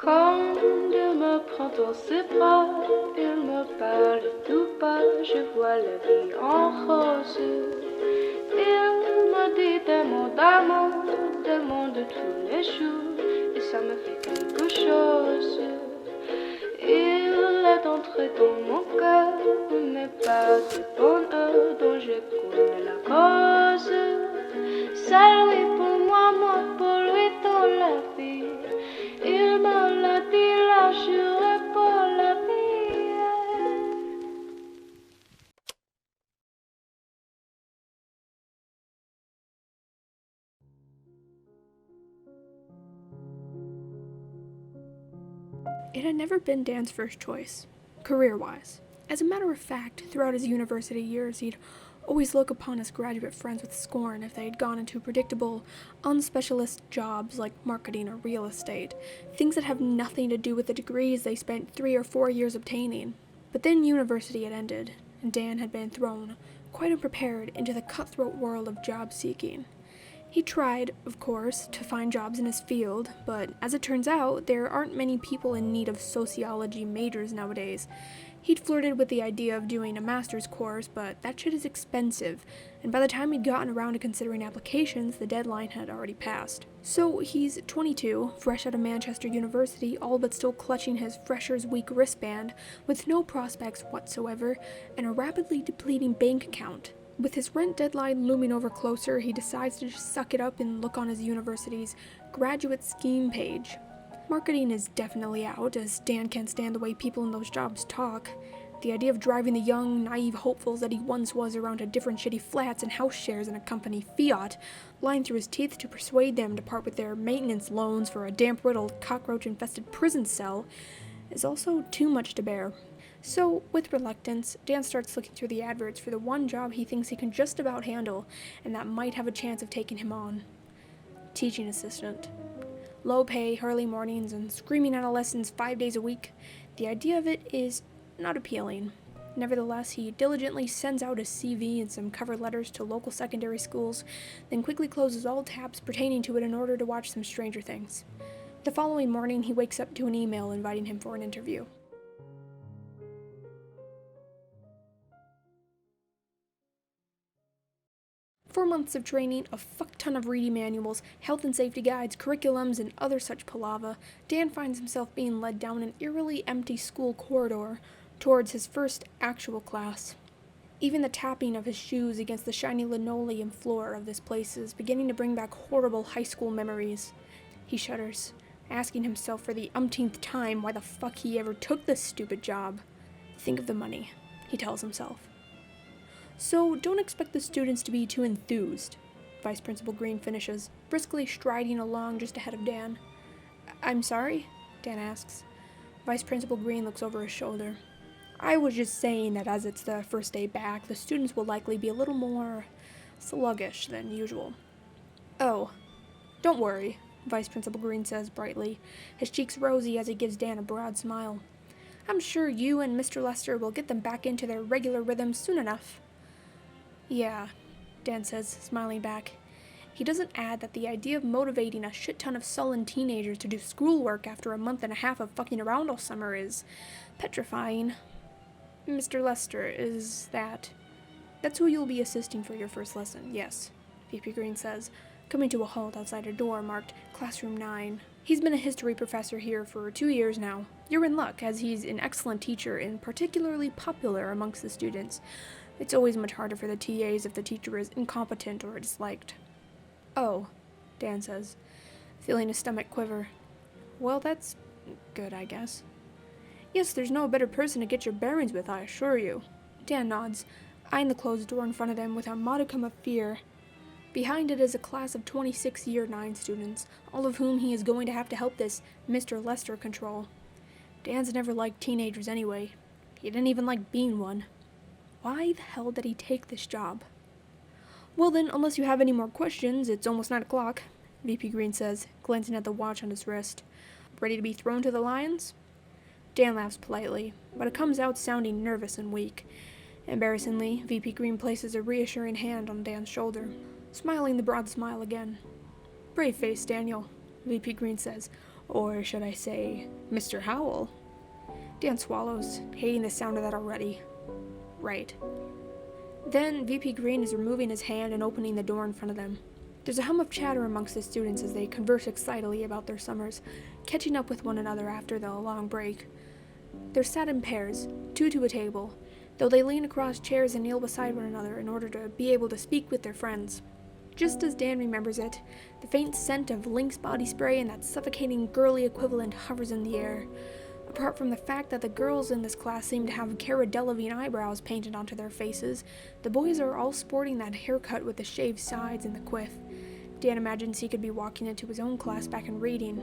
Quand il me prend dans ses bras, il me parle tout bas, je vois la vie en rose. Il me dit des mots d'amour, des mots de tous les jours, et ça me fait quelque chose. Il est entré dans mon cœur, mais pas de bonheur dont je connais la cause. C'est lui pour moi, moi pour lui dans la vie. Il me l'a dit, là juré pour la vie. It had never been Dan's first choice, career-wise. As a matter of fact, throughout his university years, he'd always look upon his graduate friends with scorn if they had gone into predictable, unspecialist jobs like marketing or real estate, things that have nothing to do with the degrees they spent 3 or 4 years obtaining. But then university had ended, and Dan had been thrown, quite unprepared, into the cutthroat world of job seeking. He tried, of course, to find jobs in his field, but as it turns out, there aren't many people in need of sociology majors nowadays. He'd flirted with the idea of doing a master's course, but that shit is expensive, and by the time he'd gotten around to considering applications, the deadline had already passed. So he's 22, fresh out of Manchester University, all but still clutching his Freshers Week wristband, with no prospects whatsoever, and a rapidly depleting bank account. With his rent deadline looming over closer, he decides to just suck it up and look on his university's graduate scheme page. Marketing is definitely out, as Dan can't stand the way people in those jobs talk. The idea of driving the young, naive hopefuls that he once was around to different shitty flats and house shares in a company Fiat, lying through his teeth to persuade them to part with their maintenance loans for a damp-riddled, cockroach-infested prison cell, is also too much to bear. So, with reluctance, Dan starts looking through the adverts for the one job he thinks he can just about handle, and that might have a chance of taking him on. Teaching assistant. Low pay, early mornings, and screaming adolescents 5 days a week. The idea of it is not appealing. Nevertheless, he diligently sends out his CV and some cover letters to local secondary schools, then quickly closes all tabs pertaining to it in order to watch some Stranger Things. The following morning, he wakes up to an email inviting him for an interview. "4 months of training, a fuck ton of reading manuals, health and safety guides, curriculums, and other such palaver, Dan finds himself being led down an eerily empty school corridor towards his first actual class. Even the tapping of his shoes against the shiny linoleum floor of this place is beginning to bring back horrible high school memories. He shudders, asking himself for the umpteenth time why the fuck he ever took this stupid job. Think of the money, he tells himself. So don't expect the students to be too enthused, Vice Principal Green finishes, briskly striding along just ahead of Dan. "I'm sorry?" Dan asks. Vice Principal Green looks over his shoulder. "I was just saying that as it's the first day back, the students will likely be a little more sluggish than usual." "Oh, don't worry," Vice Principal Green says brightly, his cheeks rosy as he gives Dan a broad smile. "I'm sure you and Mr. Lester will get them back into their regular rhythm soon enough." "Yeah," Dan says, smiling back. He doesn't add that the idea of motivating a shit ton of sullen teenagers to do schoolwork after a month and a half of fucking around all summer is petrifying. "Mr. Lester, is that... That's who you'll be assisting for your first lesson, yes," VP Green says, coming to a halt outside a door marked Classroom 9. "He's been a history professor here for 2 years now. You're in luck, as he's an excellent teacher and particularly popular amongst the students. It's always much harder for the TAs if the teacher is incompetent or disliked." "Oh," Dan says, feeling his stomach quiver. "Well, that's good, I guess." "Yes, there's no better person to get your bearings with, I assure you." Dan nods, eyeing the closed door in front of them with a modicum of fear. Behind it is a class of 26 Year 9 students, all of whom he is going to have to help this Mr. Lester control. Dan's never liked teenagers anyway. He didn't even like being one. Why the hell did he take this job? "Well then, unless you have any more questions, it's almost 9 o'clock, VP Green says, glancing at the watch on his wrist. "Ready to be thrown to the lions?" Dan laughs politely, but it comes out sounding nervous and weak. Embarrassingly, VP Green places a reassuring hand on Dan's shoulder, smiling the broad smile again. "Brave face, Daniel," VP Green says, Or should I say, Mr. Howl? Dan swallows, hating the sound of that already. Right. Then VP Green is removing his hand and opening the door in front of them. There's a hum of chatter amongst the students as they converse excitedly about their summers, catching up with one another after the long break. They're sat in pairs, two to a table, though they lean across chairs and kneel beside one another in order to be able to speak with their friends. Just as Dan remembers it, the faint scent of Lynx body spray and that suffocating girly equivalent hovers in the air. Apart from the fact that the girls in this class seem to have Cara Delevingne eyebrows painted onto their faces, the boys are all sporting that haircut with the shaved sides and the quiff. Dan imagines he could be walking into his own class back in reading.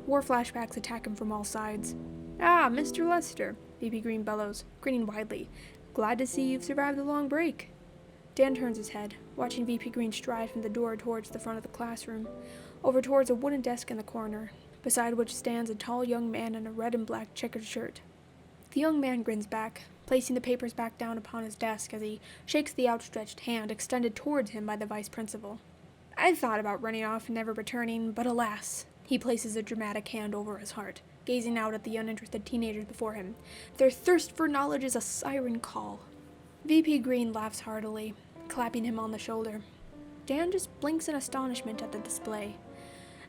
War flashbacks attack him from all sides. "Ah, Mr. Lester," VP Green bellows, grinning widely. "Glad to see you've survived the long break." Dan turns his head, watching VP Green stride from the door towards the front of the classroom, over towards a wooden desk in the corner, beside which stands a tall young man in a red and black checkered shirt. The young man grins back, placing the papers back down upon his desk as he shakes the outstretched hand extended towards him by the vice principal. "I thought about running off and never returning, but alas," he places a dramatic hand over his heart, gazing out at the uninterested teenagers before him. "Their thirst for knowledge is a siren call." VP Green laughs heartily, clapping him on the shoulder. Dan just blinks in astonishment at the display.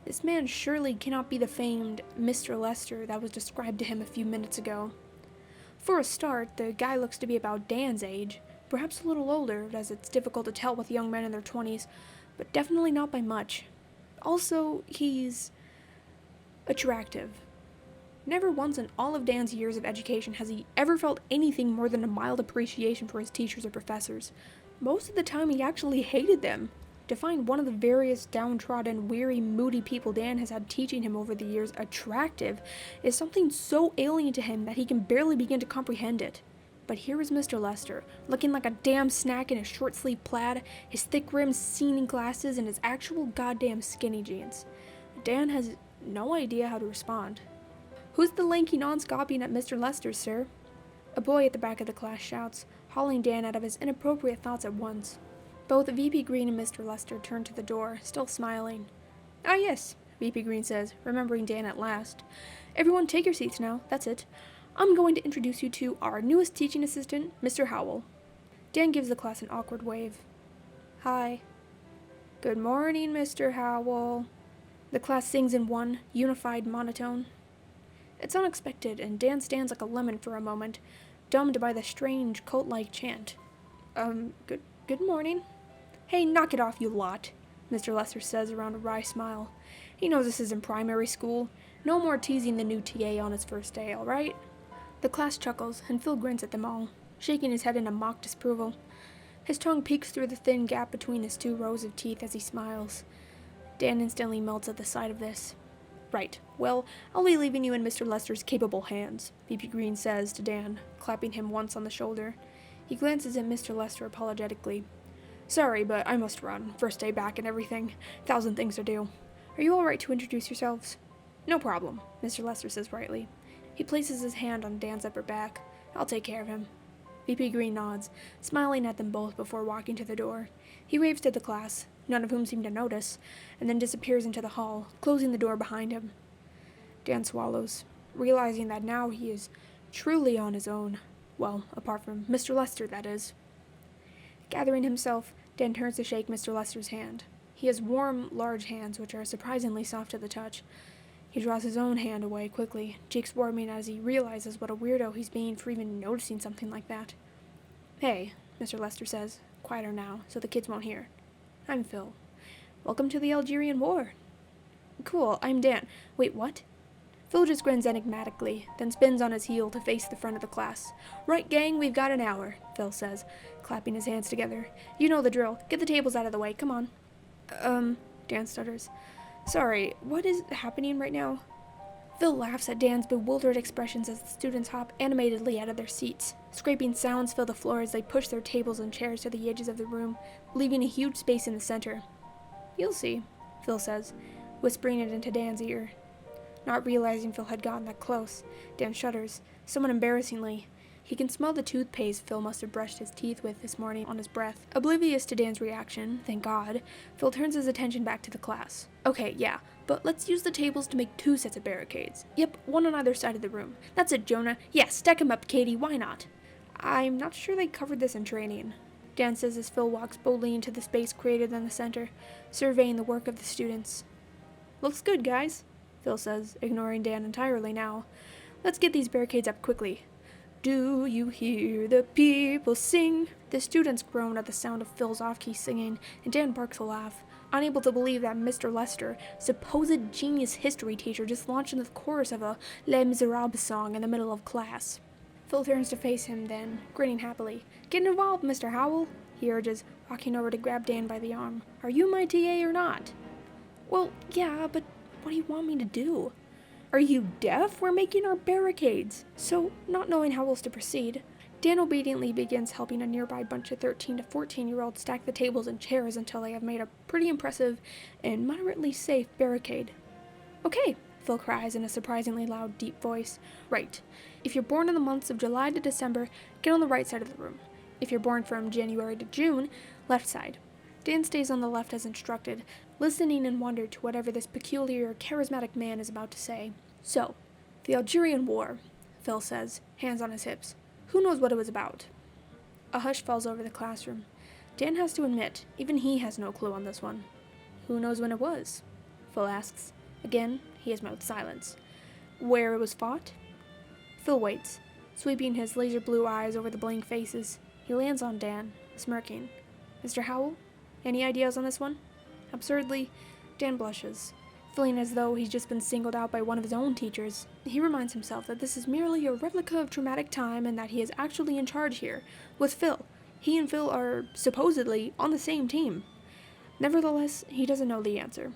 This man surely cannot be the famed Mr. Lester that was described to him a few minutes ago. For a start, the guy looks to be about Dan's age, perhaps a little older, as it's difficult to tell with young men in their 20s, but definitely not by much. Also, he's attractive. Never once in all of Dan's years of education has he ever felt anything more than a mild appreciation for his teachers or professors. Most of the time he actually hated them. To find one of the various downtrodden, weary, moody people Dan has had teaching him over the years attractive is something so alien to him that he can barely begin to comprehend it. But here is Mr. Lester, looking like a damn snack in his short-sleeved plaid, his thick-rimmed seeing glasses, and his actual goddamn skinny jeans. Dan has no idea how to respond. "Who's the lanky nonce gawping at Mr. Lester, sir?" A boy at the back of the class shouts, hauling Dan out of his inappropriate thoughts at once. Both VP Green and Mr. Lester turn to the door, still smiling. "Ah, yes," VP Green says, remembering Dan at last. "Everyone take your seats now, that's it. I'm going to introduce you to our newest teaching assistant, Mr. Howl." Dan gives the class an awkward wave. "Hi." "Good morning, Mr. Howl," the class sings in one unified monotone. It's unexpected, and Dan stands like a lemon for a moment, dumbed by the strange, cult-like chant. Good morning." "Hey, knock it off, you lot," Mr. Lester says around a wry smile. He knows this isn't primary school. No more teasing the new TA on his first day, all right? The class chuckles, and Phil grins at them all, shaking his head in a mock disapproval. His tongue peeks through the thin gap between his two rows of teeth as he smiles. Dan instantly melts at the sight of this. "Right. Well, I'll be leaving you in Mr. Lester's capable hands," VP Green says to Dan, clapping him once on the shoulder. He glances at Mr. Lester apologetically. "Sorry, but I must run. First day back and everything. 1,000 things to do. Are you all right to introduce yourselves?" "No problem," Mr. Lester says brightly. He places his hand on Dan's upper back. "I'll take care of him." VP Green nods, smiling at them both before walking to the door. He waves to the class, none of whom seem to notice, and then disappears into the hall, closing the door behind him. Dan swallows, realizing that now he is truly on his own. Well, apart from Mr. Lester, that is. Gathering himself, Dan turns to shake Mr. Lester's hand. He has warm, large hands, which are surprisingly soft to the touch. He draws his own hand away quickly, cheeks warming as he realizes what a weirdo he's being for even noticing something like that. "Hey," Mr. Lester says, quieter now, so the kids won't hear. "I'm Phil. Welcome to the Algerian War." "Cool, I'm Dan. Wait, what?" Phil just grins enigmatically, then spins on his heel to face the front of the class. "Right, gang, we've got an hour," Phil says, clapping his hands together. "You know the drill. Get the tables out of the way, come on." Dan stutters. "Sorry, what is happening right now?" Phil laughs at Dan's bewildered expressions as the students hop animatedly out of their seats. Scraping sounds fill the floor as they push their tables and chairs to the edges of the room, leaving a huge space in the center. "You'll see," Phil says, whispering it into Dan's ear. Not realizing Phil had gotten that close, Dan shudders, somewhat embarrassingly. He can smell the toothpaste Phil must have brushed his teeth with this morning on his breath. Oblivious to Dan's reaction, thank God, Phil turns his attention back to the class. "Okay, yeah, But let's use the tables to make 2 sets of barricades. Yep, 1 on either side of the room. That's it, Jonah. Yeah, stack 'em up, Katie, why not? I'm not sure they covered this in training, Dan says as Phil walks boldly into the space created in the center, surveying the work of the students. Looks good, guys, Phil says, ignoring Dan entirely now. Let's get these barricades up quickly. Do you hear the people sing? The students groan at the sound of Phil's off-key singing, and Dan barks a laugh, unable to believe that Mr. Lester, supposed genius history teacher, just launched into the chorus of a Les Miserables song in the middle of class. Phil turns to face him then, grinning happily. Get involved, Mr. Howl, he urges, walking over to grab Dan by the arm. Are you my TA or not? Well, yeah, but what do you want me to do? Are you deaf? We're making our barricades. So, not knowing how else to proceed, Dan obediently begins helping a nearby bunch of 13 to 14-year-olds stack the tables and chairs until they have made a pretty impressive and moderately safe barricade. Okay, Phil cries in a surprisingly loud, deep voice. Right. If you're born in the months of July to December, get on the right side of the room. If you're born from January to June, left side. Dan stays on the left as instructed, listening in wonder to whatever this peculiar, charismatic man is about to say. So, the Algerian War, Phil says, hands on his hips. Who knows what it was about? A hush falls over the classroom. Dan has to admit, even he has no clue on this one. Who knows when it was? Phil asks. Again, he has mouthed silence. Where it was fought? Phil waits, sweeping his laser blue eyes over the blank faces. He lands on Dan, smirking. Mr. Howl? Any ideas on this one? Absurdly, Dan blushes, feeling as though he's just been singled out by one of his own teachers. He reminds himself that this is merely a replica of traumatic time and that he is actually in charge here, with Phil. He and Phil are, supposedly, on the same team. Nevertheless, he doesn't know the answer.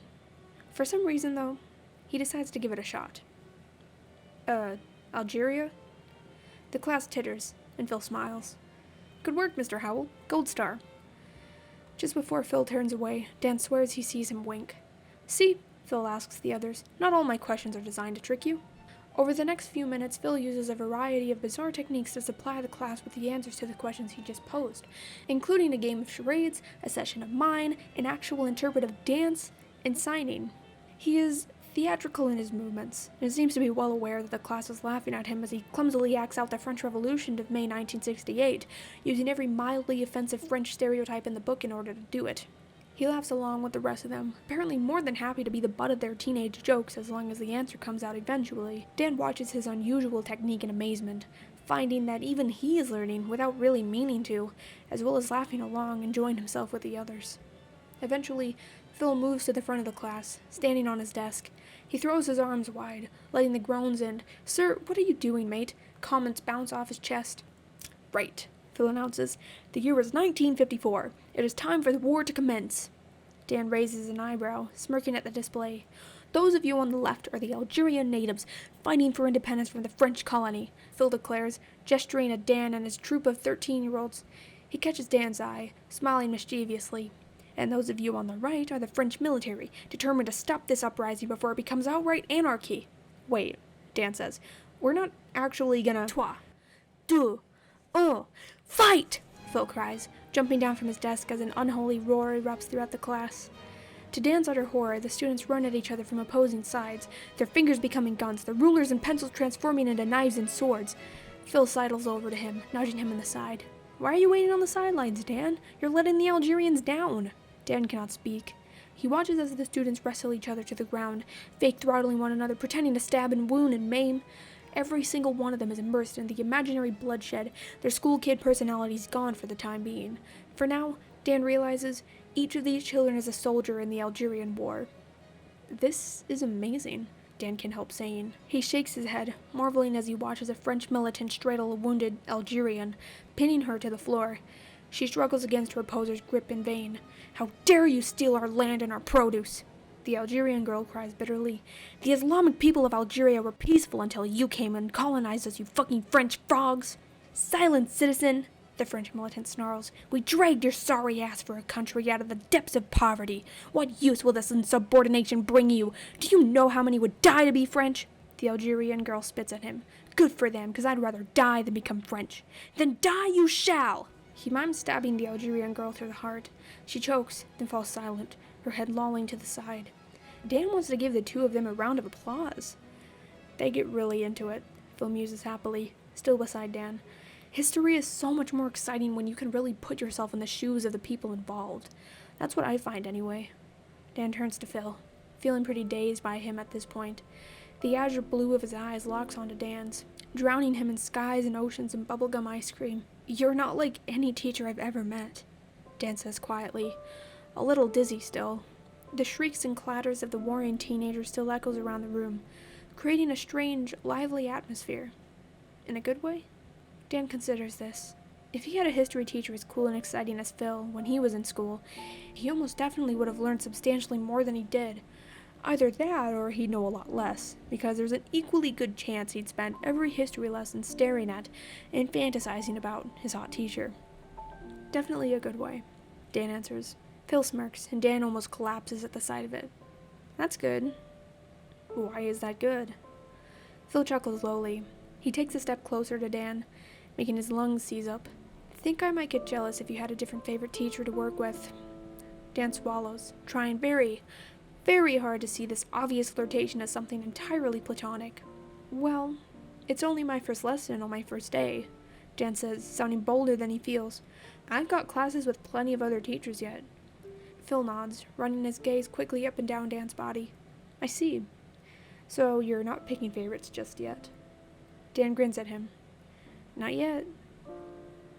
For some reason, though, he decides to give it a shot. Algeria? The class titters, and Phil smiles. Good work, Mr. Howl. Gold star. Just before Phil turns away, Dan swears he sees him wink. See, Phil asks the others, not all my questions are designed to trick you. Over the next few minutes, Phil uses a variety of bizarre techniques to supply the class with the answers to the questions he just posed, including a game of charades, a session of mime, an actual interpretive dance, and signing. He is theatrical in his movements, and seems to be well aware that the class is laughing at him as he clumsily acts out the French Revolution of May 1968, using every mildly offensive French stereotype in the book in order to do it. He laughs along with the rest of them, apparently more than happy to be the butt of their teenage jokes as long as the answer comes out eventually. Dan watches his unusual technique in amazement, finding that even he is learning without really meaning to, as well as laughing along, enjoying himself with the others. Eventually, Phil moves to the front of the class, standing on his desk. He throws his arms wide, letting the groans and, Sir, what are you doing, mate? Comments bounce off his chest. Right, Phil announces. The year is 1954. It is time for the war to commence. Dan raises an eyebrow, smirking at the display. Those of you on the left are the Algerian natives fighting for independence from the French colony, Phil declares, gesturing at Dan and his troop of 13-year-olds. He catches Dan's eye, smiling mischievously. And those of you on the right are the French military, determined to stop this uprising before it becomes outright anarchy. Wait, Dan says. We're not actually gonna... 3, 2, 1, fight! Phil cries, jumping down from his desk as an unholy roar erupts throughout the class. To Dan's utter horror, the students run at each other from opposing sides, their fingers becoming guns, their rulers and pencils transforming into knives and swords. Phil sidles over to him, nudging him in the side. Why are you waiting on the sidelines, Dan? You're letting the Algerians down. Dan cannot speak. He watches as the students wrestle each other to the ground, fake throttling one another, pretending to stab and wound and maim. Every single one of them is immersed in the imaginary bloodshed, their school kid personalities gone for the time being. For now, Dan realizes each of these children is a soldier in the Algerian War. This is amazing, Dan can't help saying. He shakes his head, marveling as he watches a French militant straddle a wounded Algerian, pinning her to the floor. She struggles against her opposer's grip in vain. How dare you steal our land and our produce? The Algerian girl cries bitterly. The Islamic people of Algeria were peaceful until you came and colonized us, you fucking French frogs. Silence, citizen, the French militant snarls. We dragged your sorry ass for a country out of the depths of poverty. What use will this insubordination bring you? Do you know how many would die to be French? The Algerian girl spits at him. Good for them, 'cause I'd rather die than become French. Then die you shall! He mimes stabbing the Algerian girl through the heart. She chokes, then falls silent, her head lolling to the side. Dan wants to give the two of them a round of applause. They get really into it, Phil muses happily, still beside Dan. History is so much more exciting when you can really put yourself in the shoes of the people involved. That's what I find anyway. Dan turns to Phil, feeling pretty dazed by him at this point. The azure blue of his eyes locks onto Dan's, drowning him in skies and oceans and bubblegum ice cream. You're not like any teacher I've ever met, Dan says quietly, a little dizzy still. The shrieks and clatters of the worrying teenagers still echoes around the room, creating a strange, lively atmosphere. In a good way? Dan considers this. If he had a history teacher as cool and exciting as Phil when he was in school, he almost definitely would have learned substantially more than he did. Either that or he'd know a lot less, because there's an equally good chance he'd spend every history lesson staring at and fantasizing about his hot teacher. Definitely a good way, Dan answers. Phil smirks, and Dan almost collapses at the sight of it. That's good. Why is that good? Phil chuckles lowly. He takes a step closer to Dan, making his lungs seize up. I think I might get jealous if you had a different favorite teacher to work with. Dan swallows, trying very hard to see this obvious flirtation as something entirely platonic. Well, it's only my first lesson on my first day, Dan says, sounding bolder than he feels. I've got classes with plenty of other teachers yet. Phil nods, running his gaze quickly up and down Dan's body. I see. So you're not picking favorites just yet. Dan grins at him. Not yet.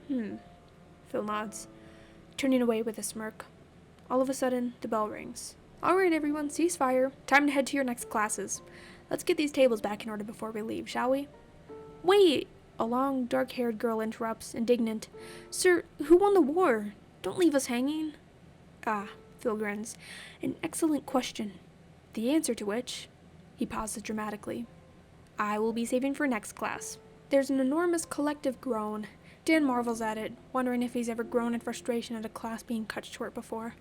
Phil nods, turning away with a smirk. All of a sudden, the bell rings. Alright everyone, ceasefire. Time to head to your next classes. Let's get these tables back in order before we leave, shall we? Wait! A long, dark-haired girl interrupts, indignant. Sir, who won the war? Don't leave us hanging. Ah, Phil grins. An excellent question. The answer to which... He pauses dramatically. I will be saving for next class. There's an enormous collective groan. Dan marvels at it, wondering if he's ever groaned in frustration at a class being cut short before.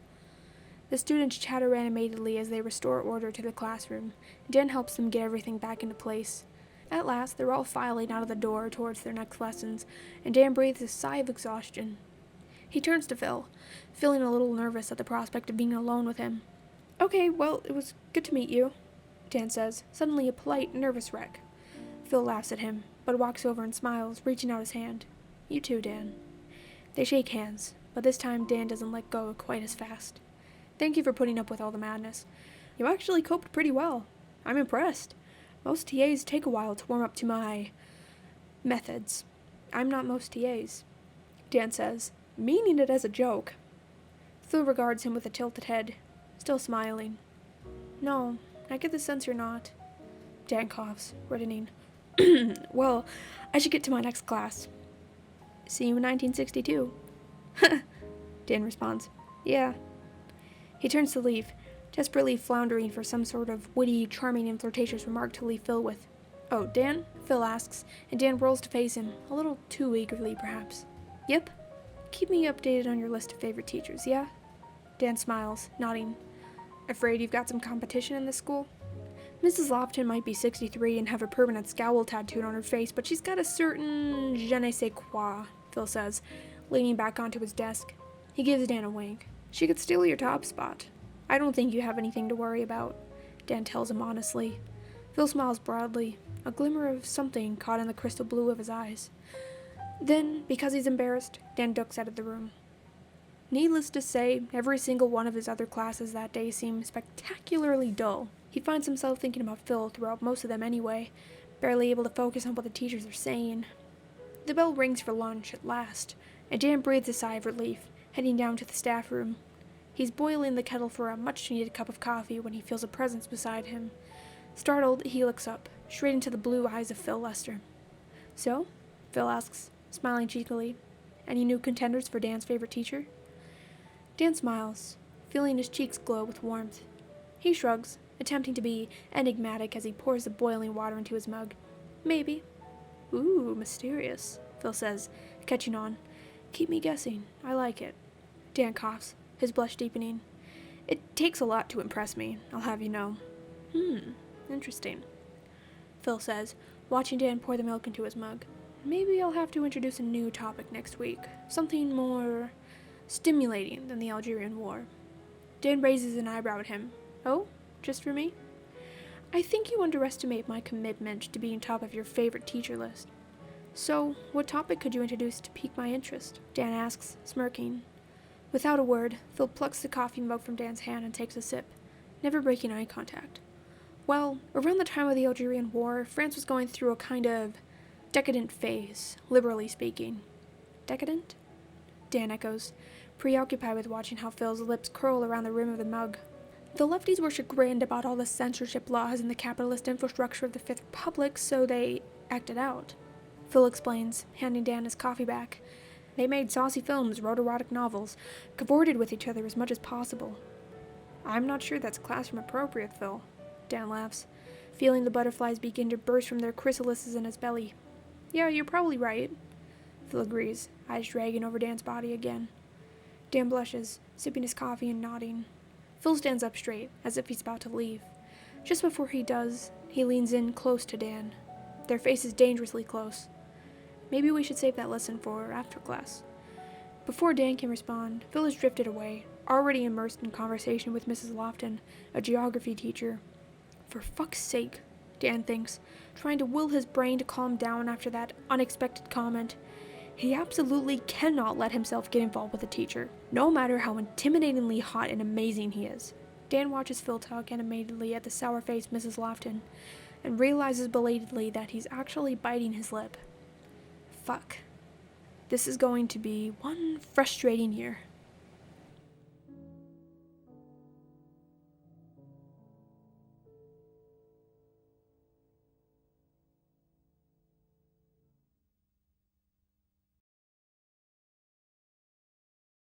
The students chatter animatedly as they restore order to the classroom. Dan helps them get everything back into place. At last, they're all filing out of the door towards their next lessons, and Dan breathes a sigh of exhaustion. He turns to Phil, feeling a little nervous at the prospect of being alone with him. Okay, well, it was good to meet you, Dan says, suddenly a polite, nervous wreck. Phil laughs at him, but walks over and smiles, reaching out his hand. You too, Dan. They shake hands, but this time Dan doesn't let go quite as fast. Thank you for putting up with all the madness. You actually coped pretty well. I'm impressed. Most TAs take a while to warm up to my... methods. I'm not most TAs, Dan says, meaning it as a joke. Phil regards him with a tilted head, still smiling. No, I get the sense you're not. Dan coughs, reddening. Well, I should get to my next class. See you in 1962. Dan responds. Yeah. He turns to leave, desperately floundering for some sort of witty, charming, and flirtatious remark to leave Phil with. Oh, Dan? Phil asks, and Dan rolls to face him, a little too eagerly, perhaps. Yep. Keep me updated on your list of favorite teachers, yeah? Dan smiles, nodding. Afraid you've got some competition in this school? Mrs. Lofton might be 63 and have a permanent scowl tattooed on her face, but she's got a certain je ne sais quoi, Phil says, leaning back onto his desk. He gives Dan a wink. She could steal your top spot. I don't think you have anything to worry about, Dan tells him honestly. Phil smiles broadly, a glimmer of something caught in the crystal blue of his eyes. Then, because he's embarrassed, Dan ducks out of the room. Needless to say, every single one of his other classes that day seemed spectacularly dull. He finds himself thinking about Phil throughout most of them anyway, barely able to focus on what the teachers are saying. The bell rings for lunch at last, and Dan breathes a sigh of relief, heading down to the staff room. He's boiling the kettle for a much-needed cup of coffee when he feels a presence beside him. Startled, he looks up, straight into the blue eyes of Phil Lester. So? Phil asks, smiling cheekily. Any new contenders for Dan's favorite teacher? Dan smiles, feeling his cheeks glow with warmth. He shrugs, attempting to be enigmatic as he pours the boiling water into his mug. Maybe. Ooh, mysterious, Phil says, catching on. Keep me guessing. I like it. Dan coughs, his blush deepening. It takes a lot to impress me, I'll have you know. Interesting, Phil says, watching Dan pour the milk into his mug. Maybe I'll have to introduce a new topic next week. Something more stimulating than the Algerian War. Dan raises an eyebrow at him. Oh? just for me? I think you underestimate my commitment to being top of your favorite teacher list. So, what topic could you introduce to pique my interest? Dan asks, smirking. Without a word, Phil plucks the coffee mug from Dan's hand and takes a sip, never breaking eye contact. Well, around the time of the Algerian War, France was going through a kind of decadent phase, liberally speaking. Decadent? Dan echoes, preoccupied with watching how Phil's lips curl around the rim of the mug. The lefties were chagrined about all the censorship laws and the capitalist infrastructure of the Fifth Republic, so they acted out. Phil explains, handing Dan his coffee back. They made saucy films, wrote erotic novels, cavorted with each other as much as possible. I'm not sure that's classroom appropriate, Phil. Dan laughs, feeling the butterflies begin to burst from their chrysalises in his belly. Yeah, you're probably right. Phil agrees, eyes dragging over Dan's body again. Dan blushes, sipping his coffee and nodding. Phil stands up straight, as if he's about to leave. Just before he does, he leans in close to Dan. Their faces dangerously close. Maybe we should save that lesson for after class. Before Dan can respond, Phil has drifted away, already immersed in conversation with Mrs. Lofton, a geography teacher. For fuck's sake, Dan thinks, trying to will his brain to calm down after that unexpected comment. He absolutely cannot let himself get involved with a teacher, no matter how intimidatingly hot and amazing he is. Dan watches Phil talk animatedly at the sour-faced Mrs. Lofton, and realizes belatedly that he's actually biting his lip. Fuck. This is going to be one frustrating year.